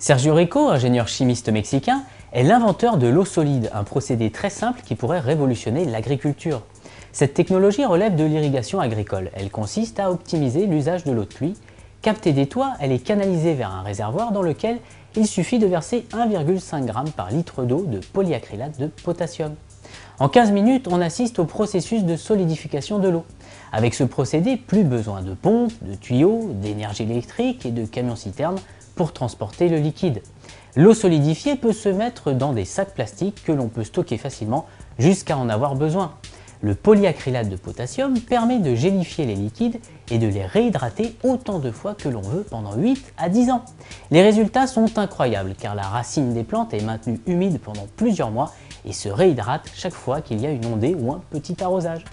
Sergio Rico, ingénieur chimiste mexicain, est l'inventeur de l'eau solide, un procédé très simple qui pourrait révolutionner l'agriculture. Cette technologie relève de l'irrigation agricole. Elle consiste à optimiser l'usage de l'eau de pluie. Captée des toits, elle est canalisée vers un réservoir dans lequel il suffit de verser 1,5 g par litre d'eau de polyacrylate de potassium. En 15 minutes, on assiste au processus de solidification de l'eau. Avec ce procédé, plus besoin de pompes, de tuyaux, d'énergie électrique et de camions-citernes pour transporter le liquide. L'eau solidifiée peut se mettre dans des sacs plastiques que l'on peut stocker facilement jusqu'à en avoir besoin. Le polyacrylate de potassium permet de gélifier les liquides et de les réhydrater autant de fois que l'on veut pendant 8 à 10 ans. Les résultats sont incroyables car la racine des plantes est maintenue humide pendant plusieurs mois et se réhydrate chaque fois qu'il y a une ondée ou un petit arrosage.